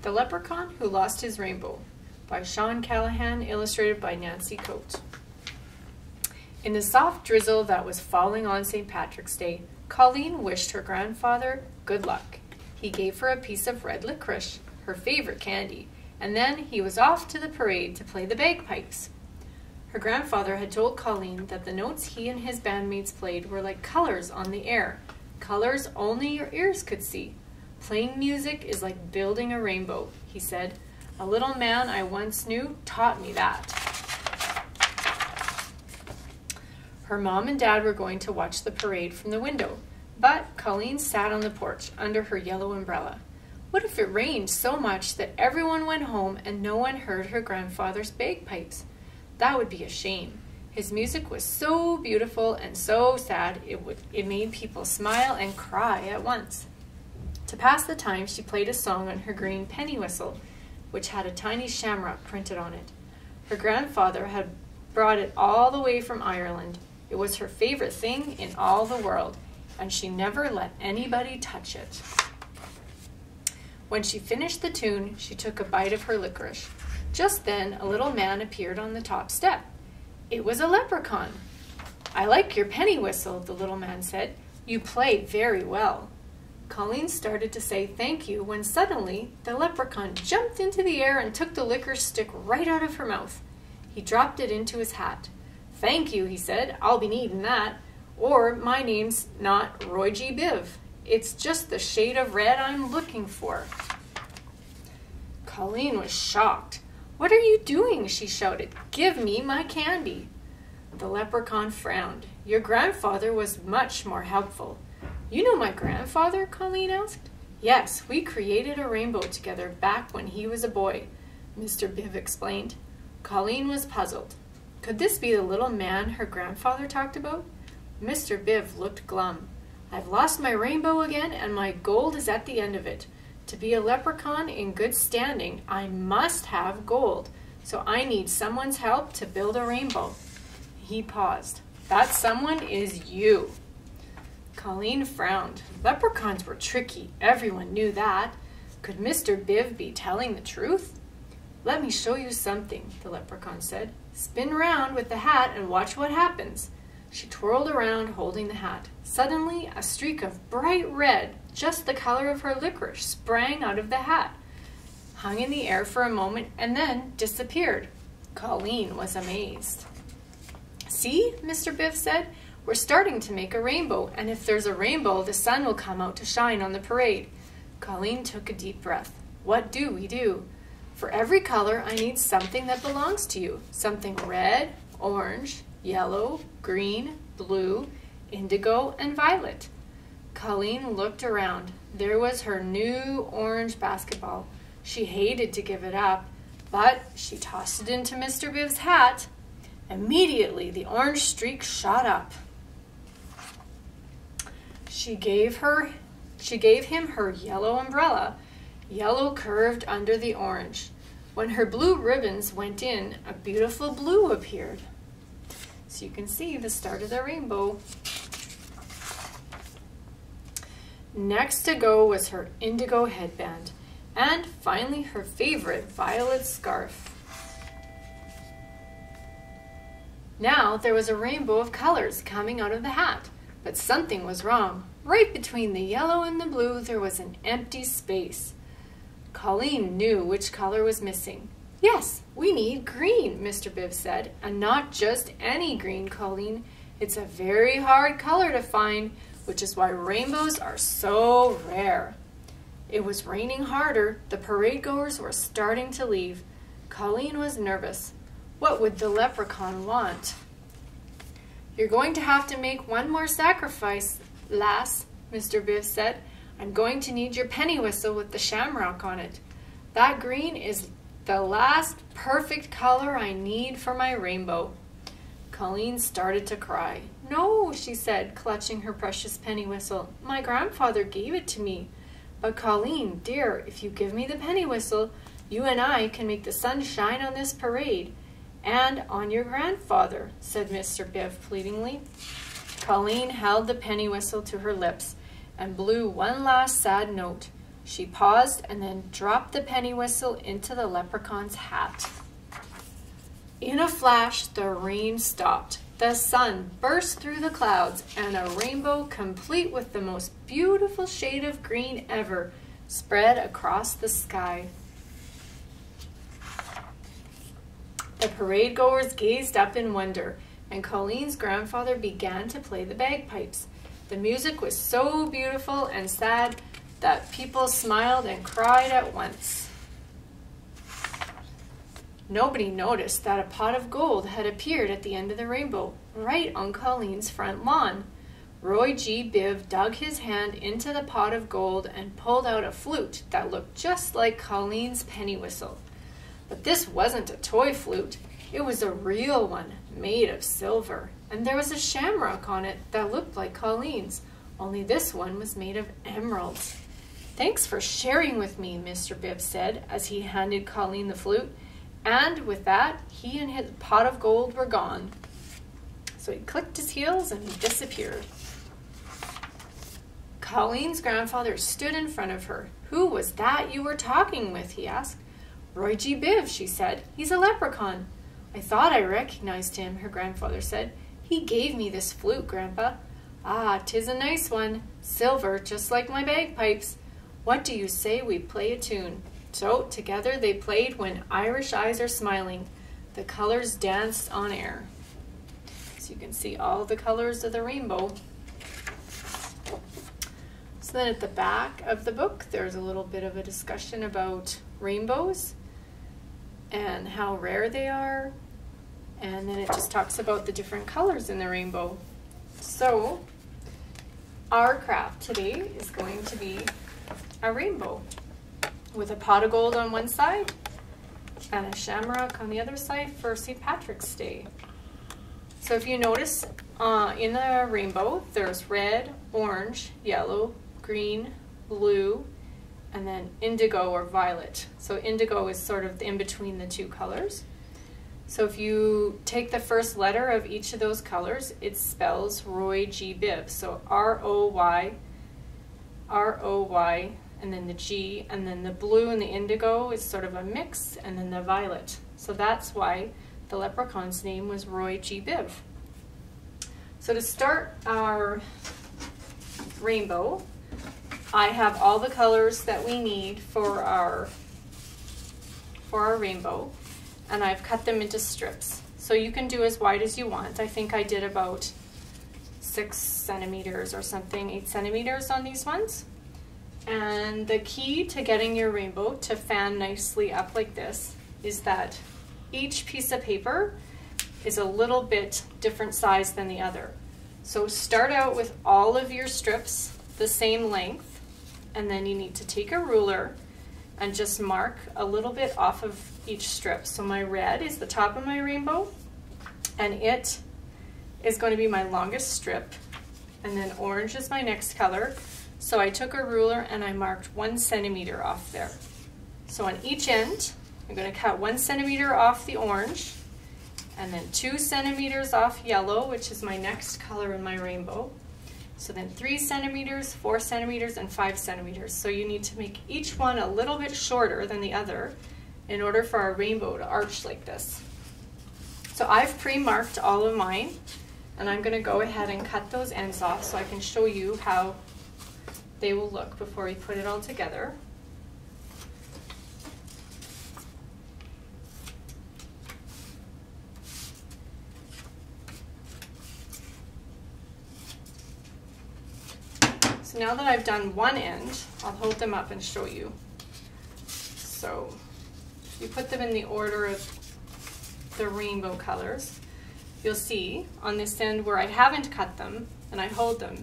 The Leprechaun Who Lost His Rainbow by Callahan, illustrated by Nancy Coates. In the soft drizzle that was falling on St. Patrick's Day, Colleen wished her grandfather good luck. He gave her a piece of red licorice, her favorite candy, and then he was off to the parade to play the bagpipes. Her grandfather had told Colleen that the notes he and his bandmates played were like colors on the air, colors only your ears could see. Playing music is like building a rainbow, he said. A little man I once knew taught me that. Her mom and dad were going to watch the parade from the window, but Colleen sat on the porch under her yellow umbrella. What if it rained so much that everyone went home and no one heard her grandfather's bagpipes? That would be a shame. His music was so beautiful and so sad it made people smile and cry at once. To pass the time, she played a song on her green penny whistle, which had a tiny shamrock printed on it. Her grandfather had brought it all the way from Ireland. It was her favorite thing in all the world, and she never let anybody touch it. When she finished the tune, she took a bite of her licorice. Just then, a little man appeared on the top step. It was a leprechaun. "I like your penny whistle," the little man said. "You play very well." Colleen started to say thank you when suddenly the leprechaun jumped into the air and took the licorice stick right out of her mouth. He dropped it into his hat. "Thank you," he said. "I'll be needing that. Or my name's not Roy G. Biv. It's just the shade of red I'm looking for." Colleen was shocked. "What are you doing?" she shouted. "Give me my candy." The leprechaun frowned. "Your grandfather was much more helpful." "You know my grandfather?" Colleen asked. "Yes, we created a rainbow together back when he was a boy," Mr. Biv explained. Colleen was puzzled. Could this be the little man her grandfather talked about? Mr. Biv looked glum. "I've lost my rainbow again, and my gold is at the end of it. To be a leprechaun in good standing, I must have gold, so I need someone's help to build a rainbow." He paused. "That someone is you." Colleen frowned. Leprechauns were tricky. Everyone knew that. Could Mr. Biv be telling the truth? "Let me show you something," the leprechaun said. "Spin round with the hat and watch what happens." She twirled around holding the hat. Suddenly, a streak of bright red, just the color of her licorice, sprang out of the hat, hung in the air for a moment, and then disappeared. Colleen was amazed. "See," Mr. Biv said, "we're starting to make a rainbow, and if there's a rainbow, the sun will come out to shine on the parade." Colleen took a deep breath. "What do we do?" "For every color, I need something that belongs to you. Something red, orange, yellow, green, blue, indigo, and violet." Colleen looked around. There was her new orange basketball. She hated to give it up, but she tossed it into Mr. Biv's hat. Immediately, the orange streak shot up. She gave him her yellow umbrella. Yellow curved under the orange. When her blue ribbons went in, a beautiful blue appeared. So you can see the start of the rainbow. Next to go was her indigo headband, and finally her favorite violet scarf. Now there was a rainbow of colors coming out of the hat, but something was wrong. Right between the yellow and the blue there was an empty space. Colleen knew which color was missing. "Yes, we need green," Mr. Biv said, "and not just any green, Colleen. It's a very hard color to find, which is why rainbows are so rare." It was raining harder. The parade goers were starting to leave. Colleen was nervous. What would the leprechaun want? "You're going to have to make one more sacrifice, lass," Mr. Biv said. "I'm going to need your penny whistle with the shamrock on it. That green is the last perfect color I need for my rainbow." Colleen started to cry. "No," she said, clutching her precious penny whistle. "My grandfather gave it to me. But Colleen, dear, if you give me the penny whistle, you and I can make the sun shine on this parade. And on your grandfather," said Mr. Biv pleadingly. Colleen held the penny whistle to her lips and blew one last sad note. She paused and then dropped the penny whistle into the leprechaun's hat. In a flash, the rain stopped. The sun burst through the clouds, and a rainbow, complete with the most beautiful shade of green ever, spread across the sky. The parade goers gazed up in wonder, and Colleen's grandfather began to play the bagpipes. The music was so beautiful and sad that people smiled and cried at once. Nobody noticed that a pot of gold had appeared at the end of the rainbow, right on Colleen's front lawn. Roy G. Biv dug his hand into the pot of gold and pulled out a flute that looked just like Colleen's penny whistle. But this wasn't a toy flute. It was a real one, made of silver, and there was a shamrock on it that looked like Colleen's, only this one was made of emeralds. "Thanks for sharing with me," Mr. Bibb said as he handed Colleen the flute, and with that, he and his pot of gold were gone. So he clicked his heels and he disappeared. Colleen's grandfather stood in front of her. "Who was that you were talking with?" he asked. "Roy G. Biv," she said. "He's a leprechaun." "I thought I recognized him," her grandfather said. "He gave me this flute, Grandpa." "Ah, 'tis a nice one. Silver, just like my bagpipes. What do you say we play a tune?" So together they played When Irish Eyes Are Smiling. The colors danced on air. So you can see all the colors of the rainbow. So then at the back of the book, there's a little bit of a discussion about rainbows and how rare they are. And then it just talks about the different colors in the rainbow. So our craft today is going to be a rainbow with a pot of gold on one side and a shamrock on the other side for St. Patrick's Day. So if you notice in the rainbow, there's red, orange, yellow, green, blue, and then indigo or violet. So indigo is sort of in between the two colors. So if you take the first letter of each of those colors, it spells Roy G. Biv. So R-O-Y, and then the G, and then the blue and the indigo is sort of a mix, and then the violet. So that's why the leprechaun's name was Roy G. Biv. So to start our rainbow, I have all the colors that we need for our rainbow, and I've cut them into strips. So you can do as wide as you want. I think I did about 6 centimeters or something, 8 centimeters on these ones. And the key to getting your rainbow to fan nicely up like this is that each piece of paper is a little bit different size than the other. So start out with all of your strips the same length, and then you need to take a ruler and just mark a little bit off of each strip. So my red is the top of my rainbow, and it is going to be my longest strip, and then orange is my next color. So I took a ruler and I marked 1 centimeter off there. So on each end, I'm going to cut 1 centimeter off the orange, and then 2 centimeters off yellow, which is my next color in my rainbow. So then 3 centimeters, 4 centimeters, and 5 centimeters. So you need to make each one a little bit shorter than the other in order for our rainbow to arch like this. So I've pre-marked all of mine, and I'm going to go ahead and cut those ends off so I can show you how they will look before we put it all together. So now that I've done one end, I'll hold them up and show you. So you put them in the order of the rainbow colors. You'll see on this end where I haven't cut them and I hold them,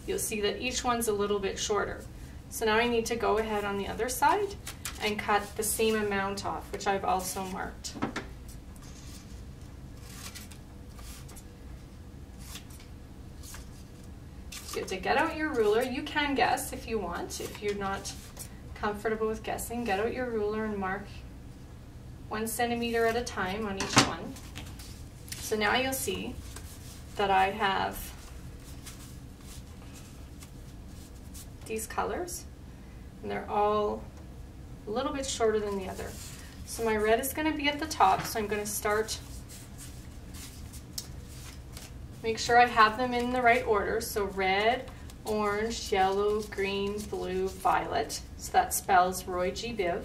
you'll see that each one's a little bit shorter. So now I need to go ahead on the other side and cut the same amount off, which I've also marked. You have to get out your ruler. You can guess if you want. If you're not comfortable with guessing, get out your ruler and mark 1 centimeter at a time on each one. So now you'll see that I have these colors. and they're all a little bit shorter than the other. So my red is going to be at the top, so I'm going to start, make sure I have them in the right order. So red, orange, yellow, green, blue, violet. So that spells Roy G. Biv.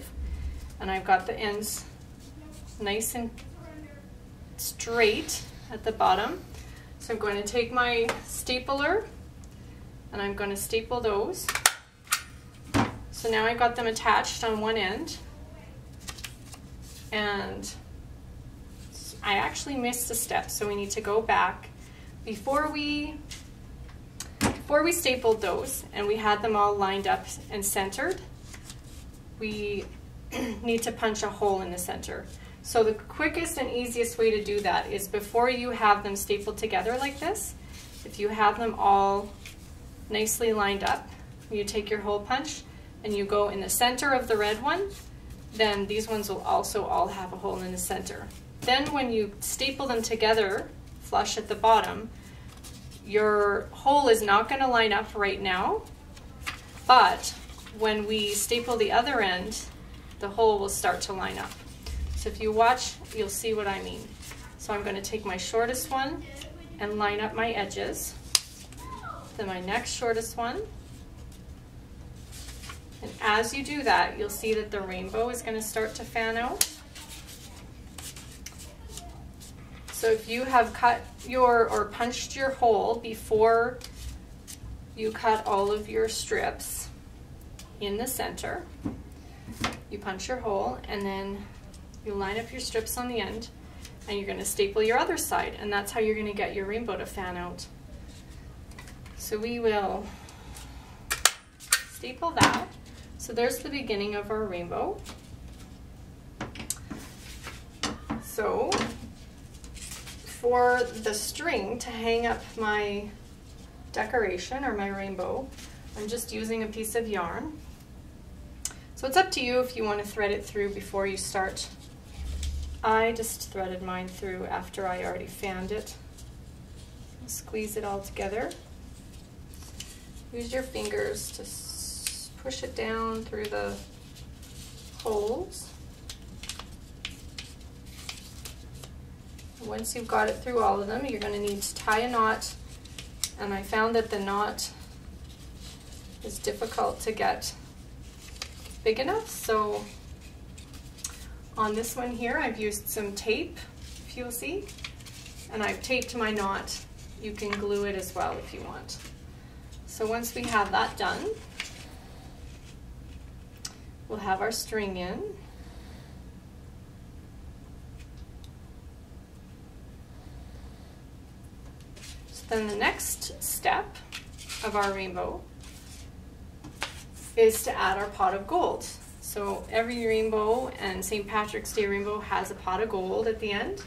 And I've got the ends nice and straight at the bottom. So I'm going to take my stapler and I'm going to staple those. So now I've got them attached on one end. And I actually missed a step, so we need to go back. Before we stapled those and we had them all lined up and centered, we need to punch a hole in the center. So the quickest and easiest way to do that is before you have them stapled together like this, if you have them all nicely lined up, you take your hole punch and you go in the center of the red one, then these ones will also all have a hole in the center. Then when you staple them together flush at the bottom, your hole is not going to line up right now, but when we staple the other end, the hole will start to line up. So if you watch, you'll see what I mean. So I'm going to take my shortest one and line up my edges. Then my next shortest one. And as you do that, you'll see that the rainbow is going to start to fan out. So if you have cut your, or punched your hole before you cut all of your strips in the center, you punch your hole and then you line up your strips on the end and you're going to staple your other side, and that's how you're going to get your rainbow to fan out. So we will staple that. So there's the beginning of our rainbow. So for the string to hang up my decoration or my rainbow, I'm just using a piece of yarn. So it's up to you if you want to thread it through before you start. I just threaded mine through after I already fanned it. Squeeze it all together. Use your fingers to push it down through the holes. Once you've got it through all of them, you're going to need to tie a knot, and I found that the knot is difficult to get big enough, so on this one here I've used some tape, if you'll see, and I've taped my knot. You can glue it as well if you want. So once we have that done, we'll have our string in. Then the next step of our rainbow is to add our pot of gold. So every rainbow and St. Patrick's Day rainbow has a pot of gold at the end.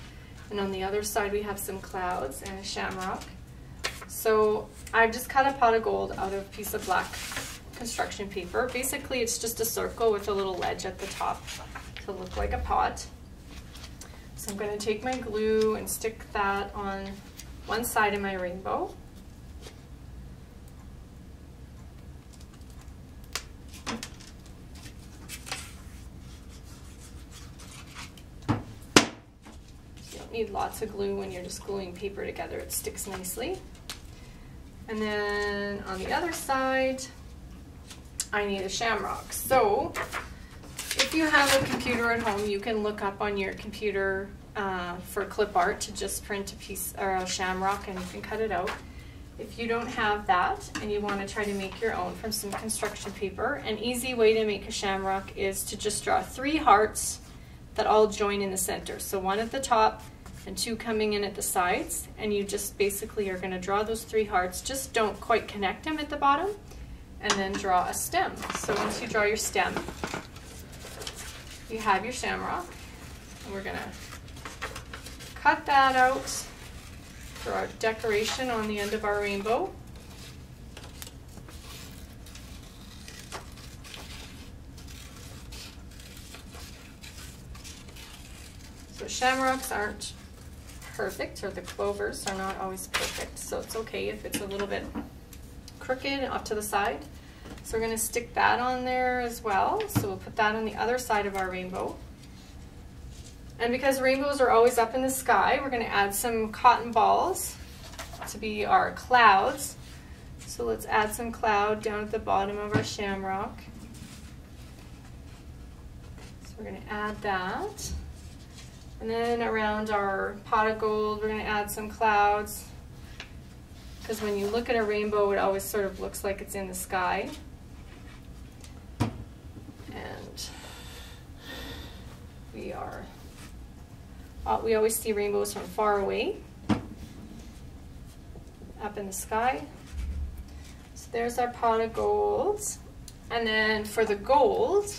And on the other side we have some clouds and a shamrock. So I've just cut a pot of gold out of a piece of black construction paper. Basically it's just a circle with a little ledge at the top to look like a pot. So I'm going to take my glue and stick that on one side of my rainbow. You don't need lots of glue when you're just gluing paper together. It sticks nicely. And then on the other side, I need a shamrock. So if you have a computer at home, you can look up on your computer for clip art to just print a piece or a shamrock, and you can cut it out. If you don't have that and you want to try to make your own from some construction paper, an easy way to make a shamrock is to just draw 3 hearts that all join in the center. So one at the top and 2 coming in at the sides, and you just basically are going to draw those 3 hearts. Just don't quite connect them at the bottom, and then draw a stem. So once you draw your stem, you have your shamrock, and we're going to cut that out for our decoration on the end of our rainbow. So shamrocks aren't perfect, or the clovers are not always perfect, so it's okay if it's a little bit crooked off to the side. So we're going to stick that on there as well. So we'll put that on the other side of our rainbow. And because rainbows are always up in the sky, we're going to add some cotton balls to be our clouds. So let's add some cloud down at the bottom of our shamrock. So we're going to add that. And then around our pot of gold, we're going to add some clouds. Because when you look at a rainbow, it always sort of looks like it's in the sky. And we always see rainbows from far away, up in the sky. So there's our pot of gold. And then for the gold,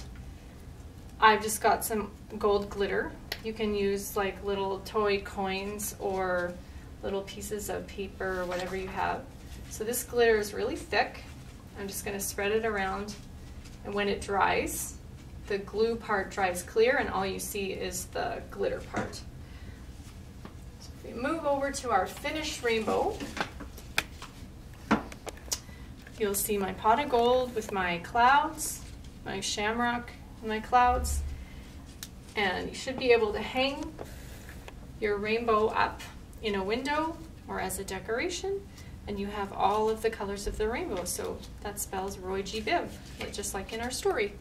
I've just got some gold glitter. You can use like little toy coins or little pieces of paper or whatever you have. So this glitter is really thick. I'm just going to spread it around, and when it dries, the glue part dries clear and all you see is the glitter part. So if we move over to our finished rainbow, you'll see my pot of gold with my clouds, my shamrock and my clouds, and you should be able to hang your rainbow up in a window or as a decoration, and you have all of the colors of the rainbow. So that spells Roy G. Biv, just like in our story.